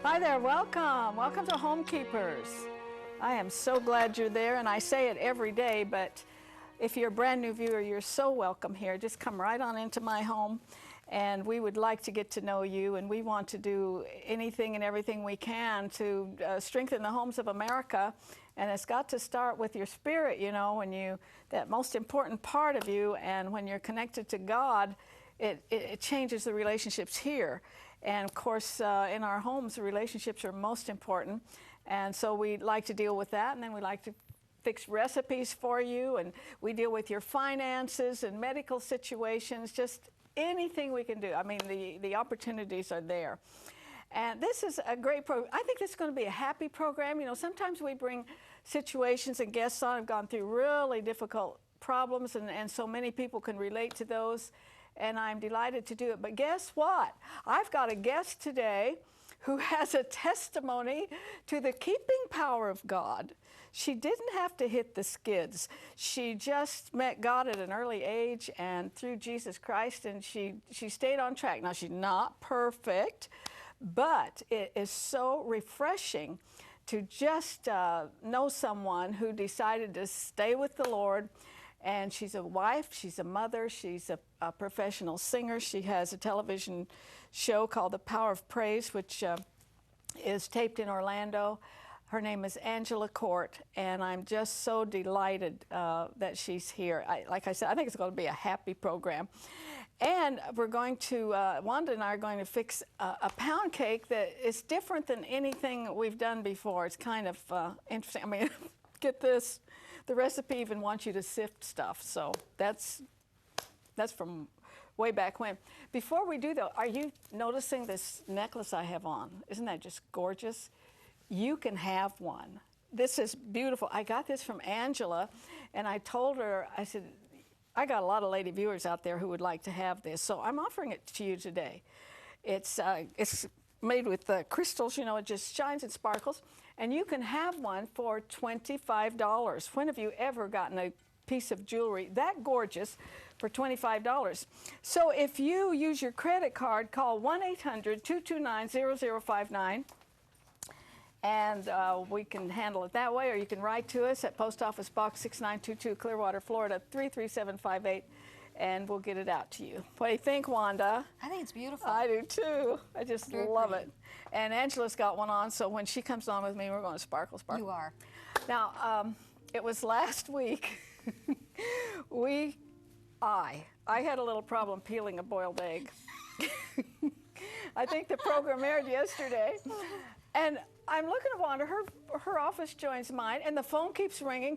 Hi there, welcome. Welcome to Homekeepers. I am so glad you're there, and I say it every day, but if you're a brand new viewer, you're so welcome here. Just come right on into my home, and we would like to get to know you, and we want to do anything and everything we can to strengthen the homes of America. And it's got to start with your spirit, you know, that most important part of you, and when you're connected to God, it changes the relationships here. And of course, in our homes, the relationships are most important. And so we like to deal with that, and then we like to fix recipes for you, and we deal with your finances and medical situations, just anything we can do. I mean, the opportunities are there. And this is a great program. I think this is going to be a happy program. You know, sometimes we bring situations and guests on who've gone through really difficult problems, and so many people can relate to those. And I'm delighted to do it. But guess what? I've got a guest today who has a testimony to the keeping power of God. She didn't have to hit the skids. She just met God at an early age and through Jesus Christ, and she stayed on track. Now, she's not perfect, but it is so refreshing to just know someone who decided to stay with the Lord. And she's a wife, she's a mother, she's a professional singer. She has a television show called The Power of Praise, which is taped in Orlando. Her name is Courte, and I'm just so delighted that she's here. Like I said, I think it's going to be a happy program. And we're going to, Wanda and I are going to fix a pound cake that is different than anything we've done before. It's kind of interesting. I mean, get this. The recipe even wants you to sift stuff, so that's from way back when. Before we do though, are you noticing this necklace I have on? Isn't that just gorgeous? You can have one. This is beautiful. I got this from Angela, and I told her, I said, I got a lot of lady viewers out there who would like to have this, so I'm offering it to you today. It's made with crystals, you know, it just shines and sparkles. And you can have one for $25. When have you ever gotten a piece of jewelry that gorgeous for $25? So if you use your credit card, call 1-800-229-0059, and we can handle it that way, or you can write to us at Post Office Box 6922, Clearwater, Florida, 33758. And we'll get it out to you. What do you think, Wanda? I think it's beautiful. I do too. I just love it. And Angela's got one on, so when she comes on with me, we're going to sparkle, sparkle. You are. Now, it was last week. I had a little problem peeling a boiled egg. I think the program aired yesterday. And I'm looking at Wanda, her office joins mine, and the phone keeps ringing.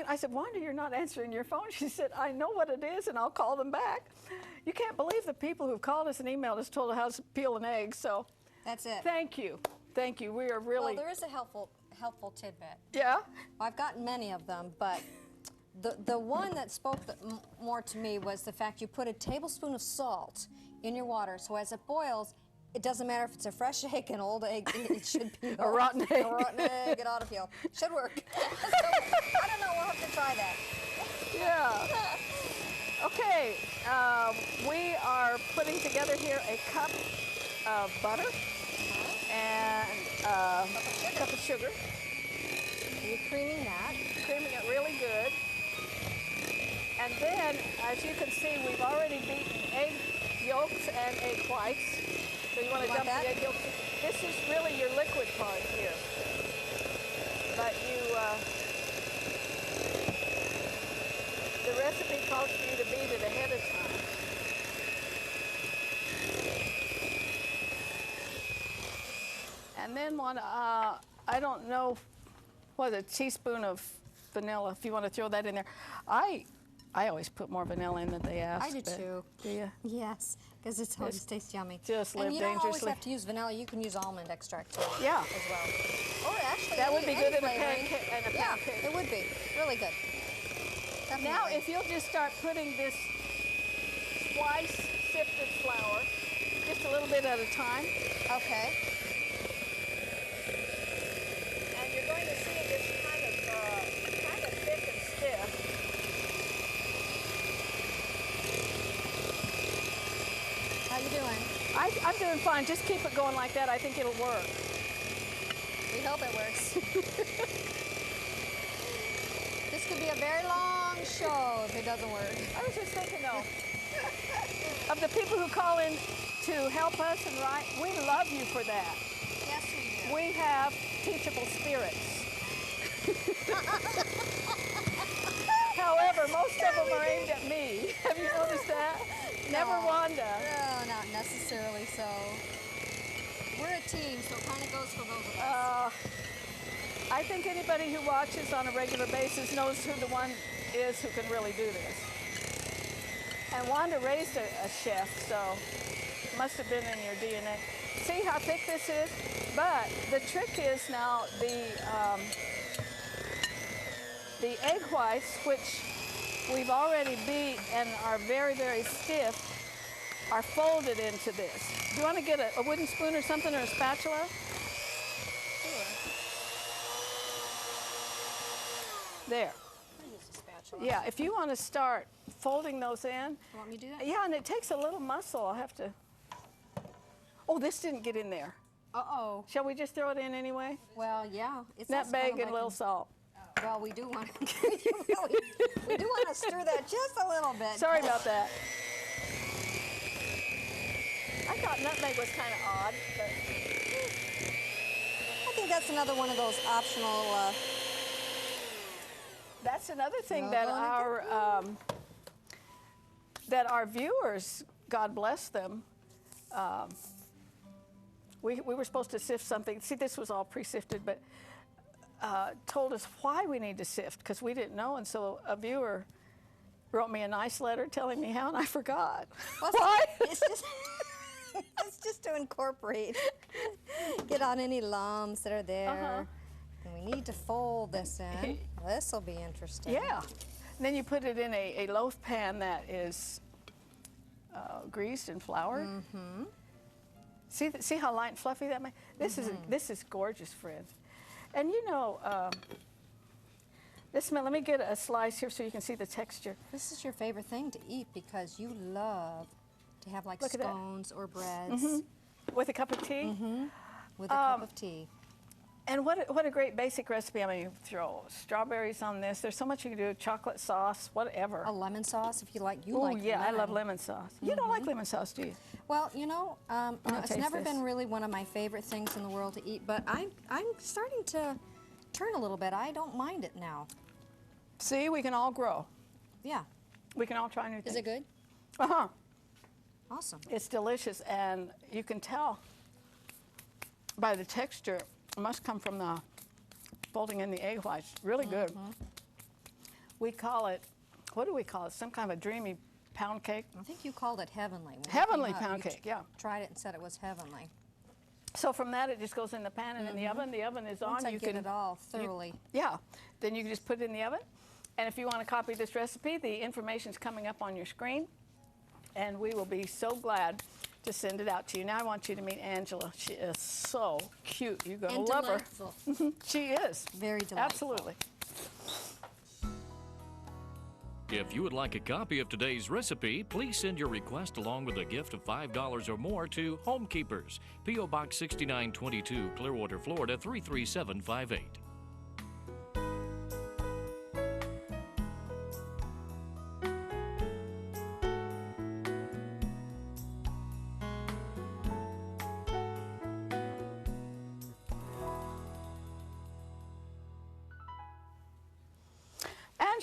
I said, Wanda, you're not answering your phone. She said, I know what it is, and I'll call them back. You can't believe the people who've called us and emailed us told us how to peel an egg, so. That's it. Thank you. Thank you. We are really. Well, there is a helpful tidbit. Yeah? I've gotten many of them, but the one that spoke more to me was the fact you put a tablespoon of salt in your water, so as it boils, it doesn't matter if it's a fresh egg, an old egg, it should peel. A rotten egg. A rotten egg, it ought to peel. Should work. So, I don't know, we'll have to try that. Yeah. Okay, we are putting together here a cup of butter and a cup of sugar. You're creaming that. Creaming it really good. And then, as you can see, we've already beaten egg yolks and egg whites. So you want to dump the egg yolks. This is really your liquid part here. But the recipe calls for you to beat it ahead of time. And then I don't know, a teaspoon of vanilla, if you want to throw that in there. I always put more vanilla in than they ask. I do too. Do you? Yes, because it always tastes yummy. Just live and you dangerously. don't always have to use vanilla. You can use almond extract too. Yeah. As well. Or actually, that would be good in a flavoring. pancake. Yeah, it would be really good. Definitely. Now, if you'll just start putting this twice sifted flour, just a little bit at a time. Okay. And you're going to see it gets kind of thick and stiff. How you doing? I'm doing fine. Just keep it going like that. I think it'll work. hope it works. This could be a very long show if it doesn't work. I was just thinking, though, of the people who call in to help us and write. We love you for that. Yes, we do. We have teachable spirits. However, most of them are aimed at me. Have you noticed that? No. Never Wanda. No, not necessarily so. We're a team, so it kind of goes for both of us. I think anybody who watches on a regular basis knows who the one is who can really do this. And Wanda raised a chef, so it must have been in your DNA. See how thick this is? But the trick is now the egg whites, which we've already beat and are very, very stiff, are folded into this. Do you want to get a wooden spoon or something, or a spatula? Sure. There. I'll use a spatula. Yeah, if you want to start folding those in. You want me to do that? Yeah, and it takes a little muscle. I'll have to. Oh, this didn't get in there. Uh-oh. Shall we just throw it in anyway? Well, yeah. It's Nutmeg and a little salt. Well, we do want to we do want to stir that just a little bit. Sorry about that. I thought nutmeg was kind of odd, but I think that's another one of those optional. that's another thing No, that don't our viewers, God bless them, we were supposed to sift something. See, this was all pre-sifted, but told us why we need to sift, because we didn't know, and so a viewer wrote me a nice letter telling me how, and I forgot. Well, Why? It's just, it's just to incorporate, get on any lumps that are there. And we need to fold this in. This will be interesting. Yeah. And then you put it in a loaf pan that is greased and floured. See how light and fluffy that makes? This is gorgeous, friends. And you know, let me get a slice here so you can see the texture. This is your favorite thing to eat because you love to have like Look at that. scones or breads With a cup of tea. with a cup of tea. And what a great basic recipe. I mean, you throw strawberries on this. There's so much you can do. Chocolate sauce, whatever. A lemon sauce if you like. Oh, like yeah, lemon. I love lemon sauce. You don't like lemon sauce, do you? Well, you know, it's taste never this. been really one of my favorite things in the world to eat, but I'm starting to turn a little bit. I don't mind it now. See, we can all grow. Yeah. We can all try new things. Is it good? Uh-huh. Awesome. It's delicious, and you can tell by the texture. It must come from the folding in the egg whites. Really good. We call it, what do we call it? Some kind of a dreamy pound cake. I think you called it heavenly. When it Heavenly came up, pound you cake, yeah. Tried it and said it was heavenly. So from that, it just goes in the pan and in the oven. The oven is on. Once I You get can it all thoroughly. Yeah. Then you can just put it in the oven. And if you want to copy this recipe, the information's coming up on your screen. And we will be so glad to send it out to you. Now I want you to meet Angela. She is so cute. You're going to love delightful. her. She is. Very delightful. Absolutely. If you would like a copy of today's recipe, please send your request along with a gift of $5 or more to Homekeepers, P.O. Box 6922, Clearwater, Florida 33758.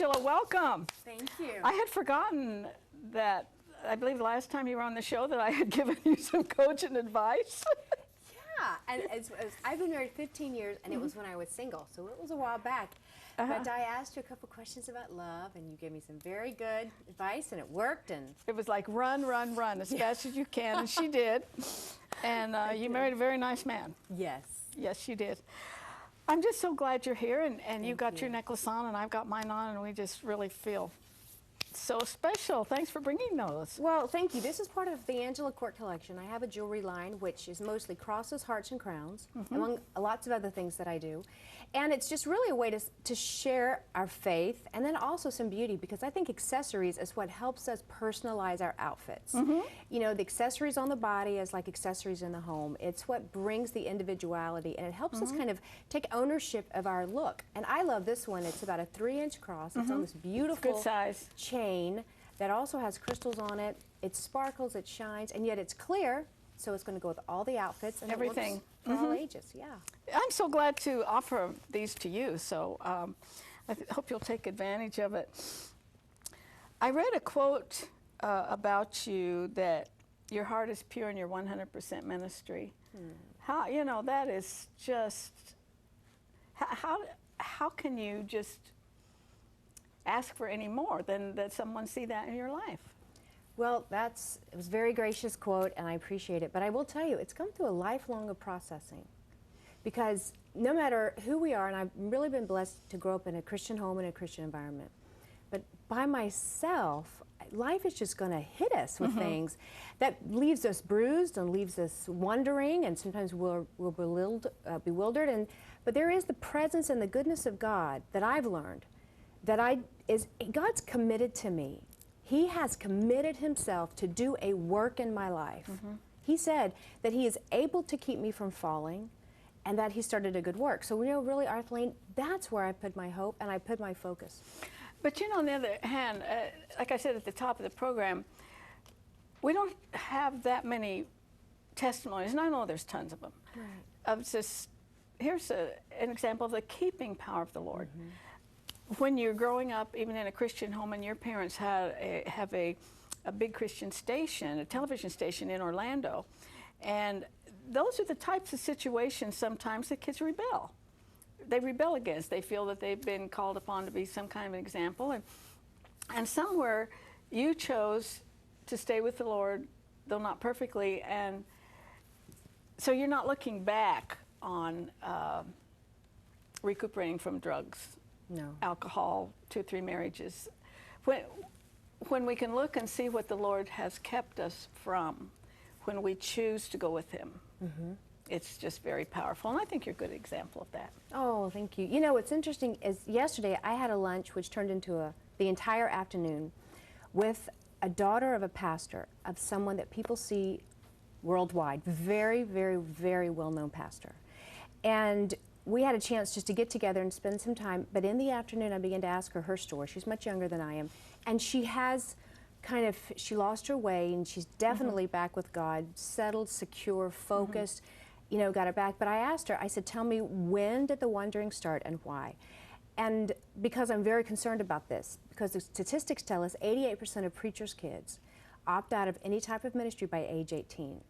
Angela, welcome. Thank you. I had forgotten that, I believe last time you were on the show, that I had given you some cogent advice. Yeah, and I've been married 15 years, and it was when I was single, so it was a while back. But I asked you a couple questions about love, and you gave me some very good advice, and it worked. And It was like run, run, run as fast as you can, and she did. And you married a very nice man. yes, Yes, you did. I'm just so glad you're here, and you got you. your necklace on, and I've got mine on, and we just really feel so special. Thanks for bringing those. Well, thank you. This is part of the Angela Courte collection. I have a jewelry line, which is mostly crosses, hearts, and crowns, among lots of other things that I do. And it's just really a way to share our faith and then also some beauty, because I think accessories is what helps us personalize our outfits. You know, the accessories on the body is like accessories in the home. It's what brings the individuality, and it helps us kind of take ownership of our look. And I love this one. It's about a 3-inch cross. It's on this beautiful Good size chain that also has crystals on it. It sparkles, it shines, and yet it's clear, so it's going to go with all the outfits and Everything. It works for all ages. Yeah. I'm so glad to offer these to you, so I hope you'll take advantage of it. I read a quote about you, that your heart is pure and you're 100% ministry. How, you know, that is just, how can you just ask for any more than that someone see that in your life? Well, it was a very gracious quote, and I appreciate it. But I will tell you, it's come through a lifelong of processing. Because no matter who we are, and I've really been blessed to grow up in a Christian home and a Christian environment, but by myself, life is just going to hit us with things that leaves us bruised and leaves us wondering, and sometimes we're bewildered. But there is the presence and the goodness of God that I've learned, that God's committed to me. He has committed himself to do a work in my life. He said that he is able to keep me from falling, and that he started a good work. So, you know, really, Arthleen, that's where I put my hope and I put my focus. But you know, on the other hand, like I said at the top of the program, we don't have that many testimonies, and I know there's tons of them. Of just, here's an example of the keeping power of the Lord. When you're growing up, even in a Christian home, and your parents have a big Christian station, a television station in Orlando, and those are the types of situations sometimes that kids rebel. They rebel against. They feel that they've been called upon to be some kind of an example, and somewhere you chose to stay with the Lord, though not perfectly, and so you're not looking back on recuperating from drugs. No. Alcohol, 2 or 3 marriages. When we can look and see what the Lord has kept us from, when we choose to go with him, it's just very powerful. And I think you're a good example of that. Oh, thank you. You know, what's interesting is yesterday I had a lunch which turned into the entire afternoon with a daughter of a pastor, of someone that people see worldwide. Very, very, very well-known pastor. And we had a chance just to get together and spend some time, but in the afternoon I began to ask her story. She's much younger than I am, and she has she lost her way, and she's definitely back with God, settled, secure, focused, you know, got her back. But I asked her, I said, tell me, when did the wandering start and why? And because I'm very concerned about this, because the statistics tell us 88% of preachers' kids opt out of any type of ministry by age 18.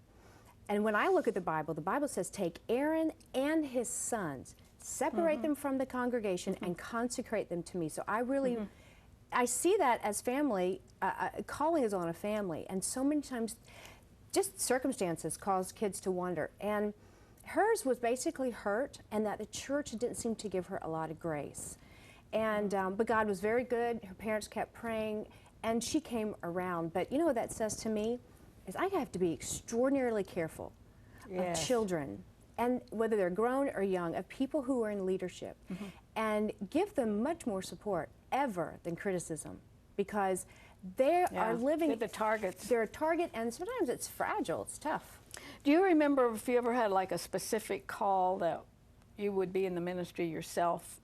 And when I look at the Bible says, take Aaron and his sons, separate them from the congregation, and consecrate them to me. So I really, I see that as family, calling is on a family. And so many times, just circumstances cause kids to wander. And hers was basically hurt, and that the church didn't seem to give her a lot of grace. And, but God was very good. Her parents kept praying, and she came around. But you know what that says to me? Is I have to be extraordinarily careful of children, and whether they're grown or young, of people who are in leadership, and give them much more support ever than criticism, because they are living. They're the targets. They're a target, and sometimes it's fragile. It's tough. Do you remember if you ever had like a specific call that you would be in the ministry yourself?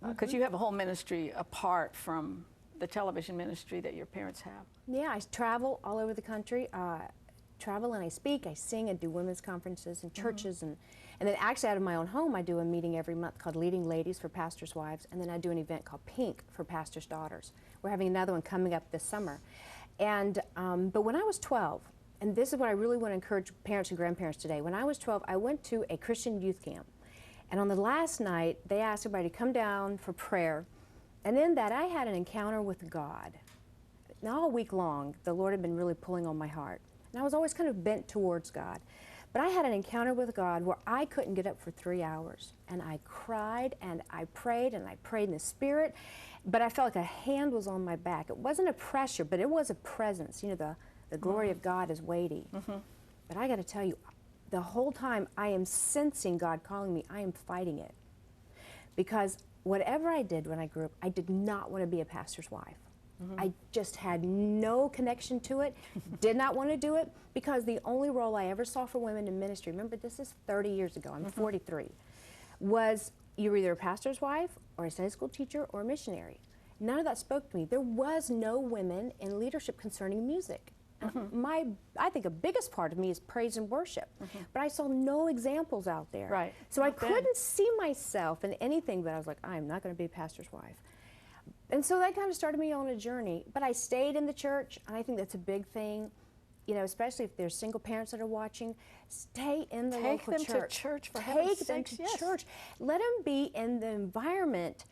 Because you have a whole ministry apart from the television ministry that your parents have. Yeah, I travel all over the country. Travel and I speak, I sing, and do women's conferences and churches, and then actually out of my own home I do a meeting every month called Leading Ladies for Pastors' Wives, and then I do an event called Pink for Pastors' Daughters. We're having another one coming up this summer. And but when I was 12, and this is what I really want to encourage parents and grandparents today, when I was 12 I went to a Christian youth camp, and on the last night they asked everybody to come down for prayer, and in that I had an encounter with God. Now all week long the Lord had been really pulling on my heart. And I was always kind of bent towards God. But I had an encounter with God where I couldn't get up for 3 hours. And I cried and I prayed in the Spirit. But I felt like a hand was on my back. It wasn't a pressure, but it was a presence. You know, the glory of God is weighty. But I got to tell you, the whole time I am sensing God calling me, I am fighting it. Because whatever I did when I grew up, I did not want to be a pastor's wife. I just had no connection to it, did not want to do it, because the only role I ever saw for women in ministry, remember this is 30 years ago, I'm 43, was you were either a pastor's wife or a Sunday school teacher or a missionary. None of that spoke to me. There was no women in leadership concerning music. I think a biggest part of me is praise and worship, but I saw no examples out there. Right. So I couldn't see myself in anything, but I was like, I'm not going to be a pastor's wife. And so that kind of started me on a journey, but I stayed in the church, and I think that's a big thing, you know, especially if there's single parents that are watching. Stay in the local church. Take them to church, for heaven's sakes. Take them to church. Let them be in the environment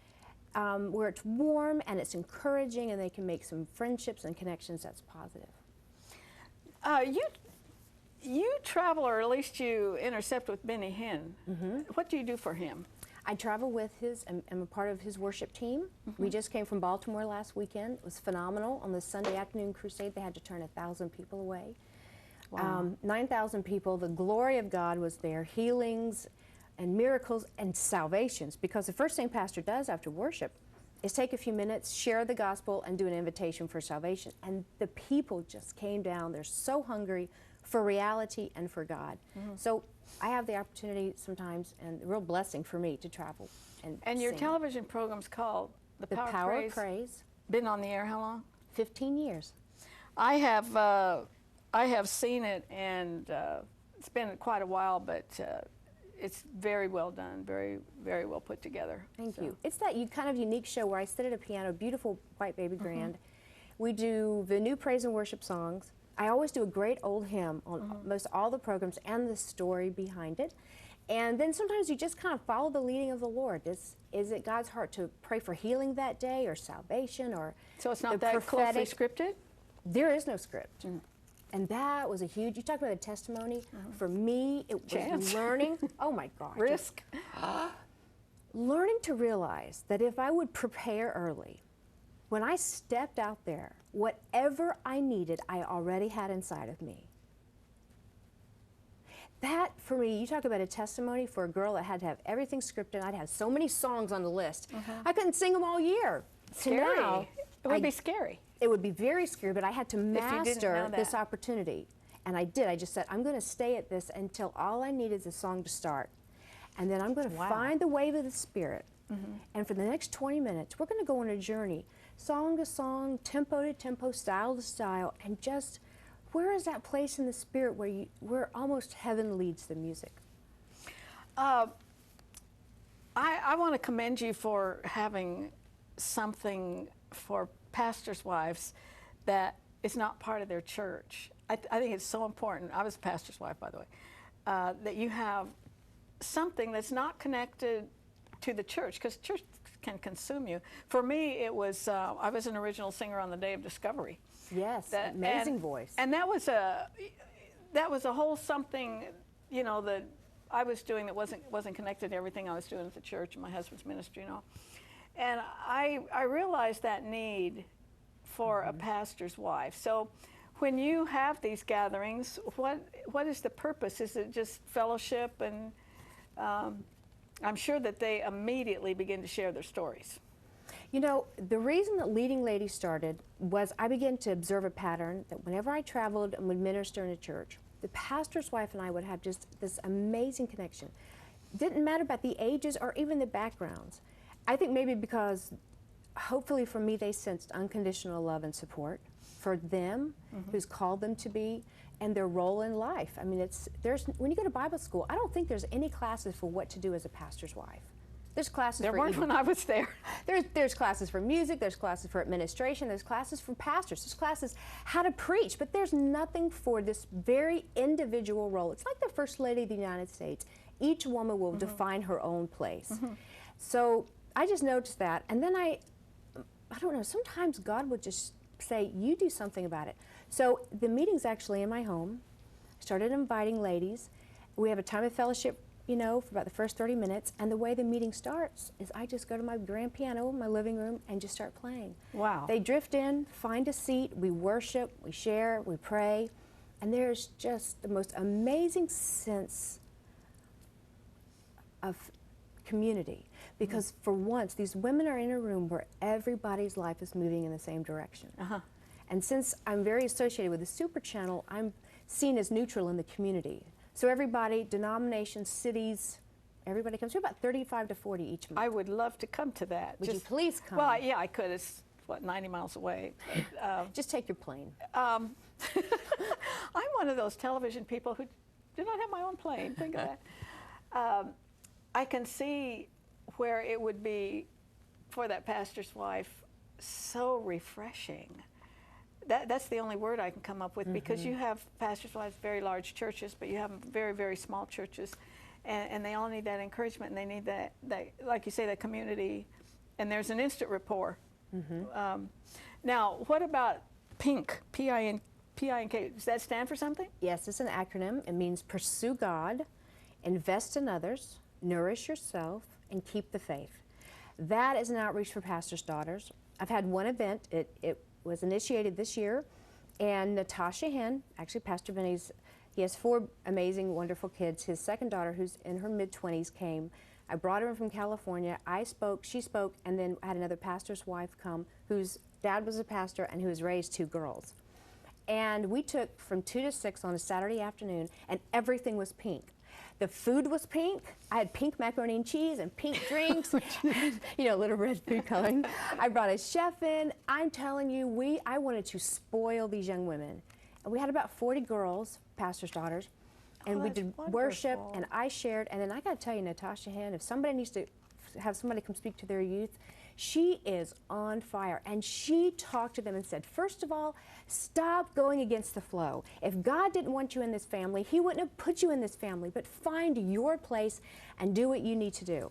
where it's warm and it's encouraging, and they can make some friendships and connections that's positive. You travel, or at least you intercept with Benny Hinn. What do you do for him? I travel with I'm a part of his worship team. We just came from Baltimore last weekend. It was phenomenal. On the Sunday afternoon crusade, they had to turn 1,000 people away. Wow. 9,000 people. The glory of God was there. Healings and miracles and salvations. Because the first thing pastor does after worship is take a few minutes, share the gospel, and do an invitation for salvation. And the people just came down. They're so hungry for reality and for God. So I have the opportunity sometimes, and a real blessing for me, to travel and your sing. television program's called The Power of Praise. Been on the air how long? 15 years. I have seen it, and it's been quite a while, but it's very well done, very, very well put together. Thank you. It's that kind of unique show where I sit at a piano, beautiful white baby grand. We do the new praise and worship songs. I always do a great old hymn on most all the programs and the story behind it. And then sometimes you just kind of follow the leading of the Lord. Is it God's heart to pray for healing that day, or salvation, or so it's not that prophetic? closely scripted? There is no script. And that was a huge, you talk about a testimony. For me, it was learning. Oh my gosh. Risk. Learning to realize that if I would prepare early, when I stepped out there, whatever I needed, I already had inside of me. That, for me, you talk about a testimony for a girl that had to have everything scripted. I'd have so many songs on the list. I couldn't sing them all year. Scary. Now, it would be scary. It would be very scary, but I had to master this opportunity. And I did. I just said, I'm going to stay at this until all I need is a song to start. And then I'm going to find the wave of the Spirit. And for the next 20 minutes, we're going to go on a journey, song to song, tempo to tempo, style to style, and just where is that place in the Spirit where almost heaven leads the music? I want to commend you for having something for pastors' wives that is not part of their church. I think it's so important. I was a pastor's wife, by the way, that you have something that's not connected to the church, because church can consume you. For me, it was, I was an original singer on the Day of Discovery. Yes, amazing voice. And that was a whole something, you know, that I was doing that wasn't connected to everything I was doing at the church and my husband's ministry and all. And I realized that need for a pastor's wife. So when you have these gatherings, what is the purpose? Is it just fellowship? And I'm sure that they immediately begin to share their stories. You know, the reason that Leading Ladies started was I began to observe a pattern that whenever I traveled and would minister in a church, the pastor's wife and I would have just this amazing connection. Didn't matter about the ages or even the backgrounds. I think maybe because, hopefully for me, they sensed unconditional love and support for them, who's called them to be, and their role in life. I mean, when you go to Bible school, I don't think there's any classes for what to do as a pastor's wife. There's classes there weren't when I was there. There's classes for music, there's classes for administration, there's classes for pastors, there's classes how to preach, but there's nothing for this very individual role. It's like the First Lady of the United States. Each woman will define her own place. So I just noticed that, and then I don't know, sometimes God would just say, you do something about it. So the meeting's actually in my home. I started inviting ladies, we have a time of fellowship, you know, for about the first 30 minutes, and the way the meeting starts is I just go to my grand piano in my living room and just start playing. Wow. They drift in, find a seat, we worship, we share, we pray, and there's just the most amazing sense of community, because for once these women are in a room where everybody's life is moving in the same direction. And since I'm very associated with the Super Channel, I'm seen as neutral in the community. So everybody, denominations, cities, everybody comes. We're about 35 to 40 each month. I would love to come to that. Would you please come? Well, yeah, I could. It's, what, 90 miles away. Just take your plane. I'm one of those television people who do not have my own plane. Think of that. I can see where it would be, for that pastor's wife, so refreshing. That's the only word I can come up with, because you have pastors' wives, very large churches, but you have very, very small churches, and they all need that encouragement, and they need that like you say, that community, and there's an instant rapport. Now, what about PINK, P-I-N-K? Does that stand for something? Yes, it's an acronym. It means pursue God, invest in others, nourish yourself, and keep the faith. That is an outreach for pastors' daughters. I've had one event. It was initiated this year, and Natasha Henn, actually Pastor Vinny's, he has 4 amazing, wonderful kids. His second daughter, who's in her mid-20s, came. I brought her in from California. I spoke, she spoke, and then I had another pastor's wife come, whose dad was a pastor and who has raised 2 girls. And we took from 2 to 6 on a Saturday afternoon, and everything was pink. The food was pink. I had pink macaroni and cheese and pink drinks, you know, little red food coloring. I brought a chef in. I'm telling you, I wanted to spoil these young women. And we had about 40 girls, pastors' daughters, and we did worship, and I shared. And then I got to tell you, Natasha Henn, if somebody needs to have somebody come speak to their youth, she is on fire. And she talked to them and said, first of all, stop going against the flow. If God didn't want you in this family, He wouldn't have put you in this family, but find your place and do what you need to do.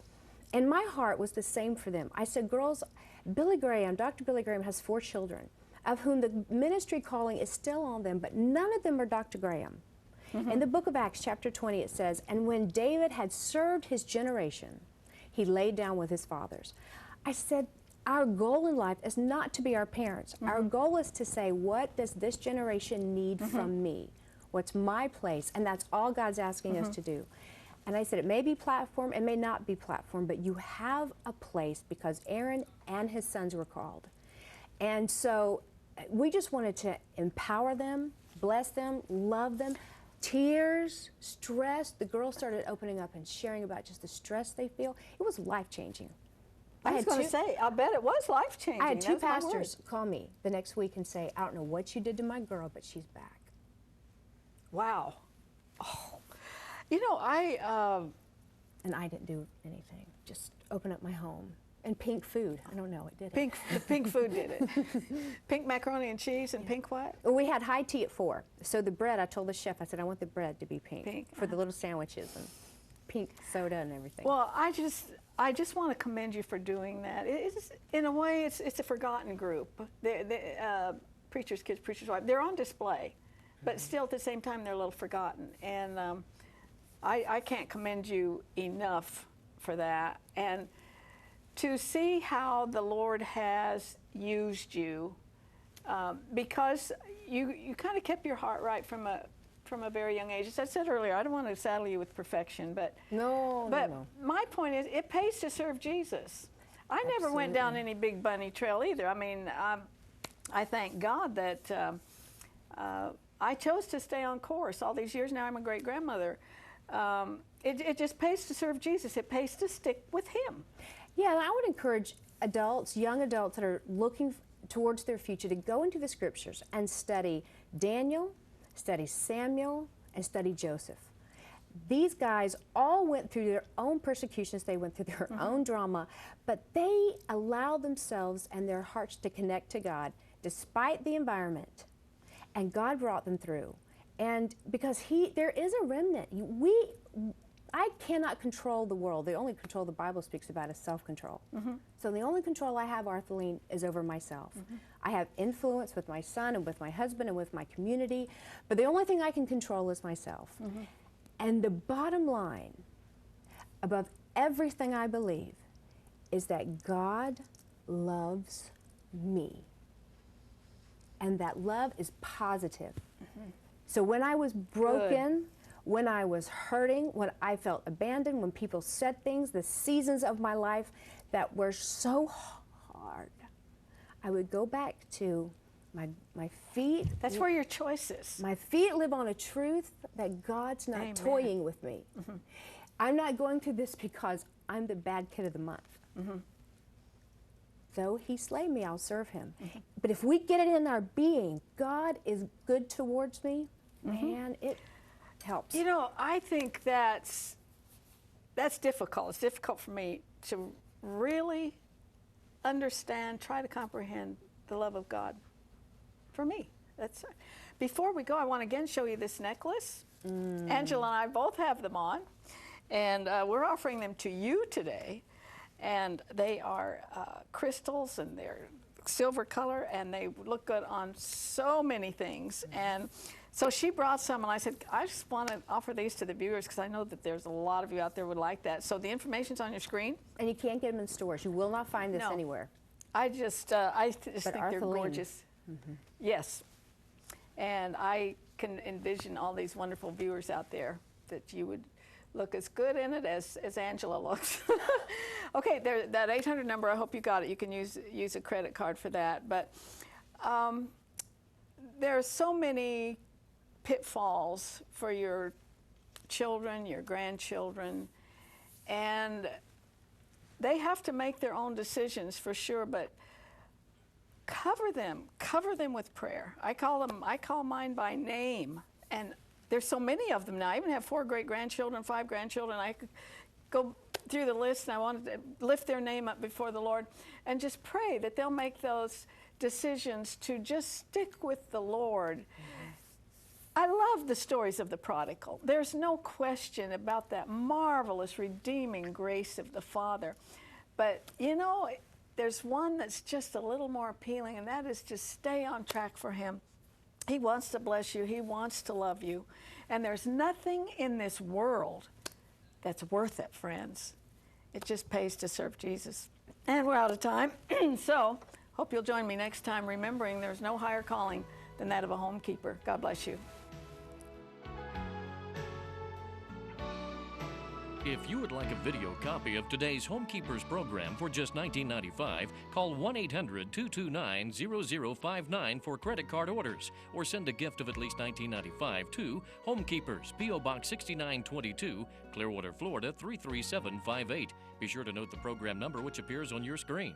And my heart was the same for them. I said, girls, Billy Graham, Dr. Billy Graham has 4 children, of whom the ministry calling is still on them, but none of them are Dr. Graham. In the book of Acts, chapter 20, it says, and when David had served his generation, he laid down with his fathers. I said, our goal in life is not to be our parents. Our goal is to say, what does this generation need from me? What's my place? And that's all God's asking us to do. And I said, it may be platform, it may not be platform, but you have a place because Aaron and his sons were called. And so we just wanted to empower them, bless them, love them. Tears, stress, the girls started opening up and sharing about just the stress they feel. It was life-changing. I was going to say, I bet it was life-changing. I had 2 pastors call me the next week and say, I don't know what you did to my girl, but she's back. Wow. Oh. You know, and I didn't do anything, just open up my home. And pink food. I don't know, it did it. The pink food did it. Pink macaroni and cheese and pink what? Well, we had high tea at 4. So the bread, I told the chef, I said, I want the bread to be pink. For the little sandwiches and pink soda and everything. Well, I just want to commend you for doing that. It's, in a way, it's a forgotten group. Preachers' kids, preachers' wives, they're on display, but still at the same time they're a little forgotten. And I can't commend you enough for that. And to see how the Lord has used you, because you kind of kept your heart right from a very young age. As I said earlier, I don't want to saddle you with perfection, but no. My point is, it pays to serve Jesus. I never went down any big bunny trail either. I mean, I thank God that I chose to stay on course all these years. Now I'm a great grandmother. It just pays to serve Jesus. It pays to stick with Him. Yeah, and I would encourage adults, young adults that are looking towards their future to go into the scriptures and study Daniel, study Samuel, and study Joseph. These guys all went through their own persecutions, they went through their own drama, but they allowed themselves and their hearts to connect to God despite the environment, and God brought them through. And because there is a remnant. I cannot control the world. The only control the Bible speaks about is self-control. So the only control I have, Artheline, is over myself. I have influence with my son and with my husband and with my community, but the only thing I can control is myself. And the bottom line, above everything I believe, is that God loves me. And that love is positive. So when I was broken, when I was hurting, when I felt abandoned, when people said things, the seasons of my life that were so hard, I would go back to my feet. That's where your choice is. My feet live on a truth that God's not Amen. toying with me. I'm not going through this because I'm the bad kid of the month. Though he slay me, I'll serve him. But if we get it in our being, God is good towards me, man, it helps. You know, I think that's difficult. It's difficult for me to really understand, try to comprehend the love of God for me. That's. Before we go, I want to again show you this necklace. Angela and I both have them on, and we're offering them to you today. And they are crystals, and they're silver color, and they look good on so many things. And so she brought some, and I said, I just want to offer these to the viewers because I know that there's a lot of you out there would like that. So the information's on your screen. And you can't get them in stores. You will not find this anywhere. I just think they're gorgeous. Yes. And I can envision all these wonderful viewers out there that you would look as good in it as Angela looks. Okay, that 800 number, I hope you got it. You can use a credit card for that. But there are so many pitfalls for your children, your grandchildren, and they have to make their own decisions for sure, but cover them with prayer. I call mine by name, and there's so many of them now. I even have 4 great-grandchildren, 5 grandchildren. I could go through the list, and I wanted to lift their name up before the Lord and just pray that they'll make those decisions to just stick with the Lord. I love the stories of the prodigal. There's no question about that marvelous redeeming grace of the Father. But, you know, there's one that's just a little more appealing, and that is to stay on track for Him. He wants to bless you. He wants to love you. And there's nothing in this world that's worth it, friends. It just pays to serve Jesus. And we're out of time. So, hope you'll join me next time, remembering there's no higher calling than that of a homekeeper. God bless you. If you would like a video copy of today's Homekeepers program for just $19.95, call 1-800-229-0059 for credit card orders, or send a gift of at least $19.95 to Homekeepers, P.O. Box 6922, Clearwater, Florida 33758. Be sure to note the program number which appears on your screen.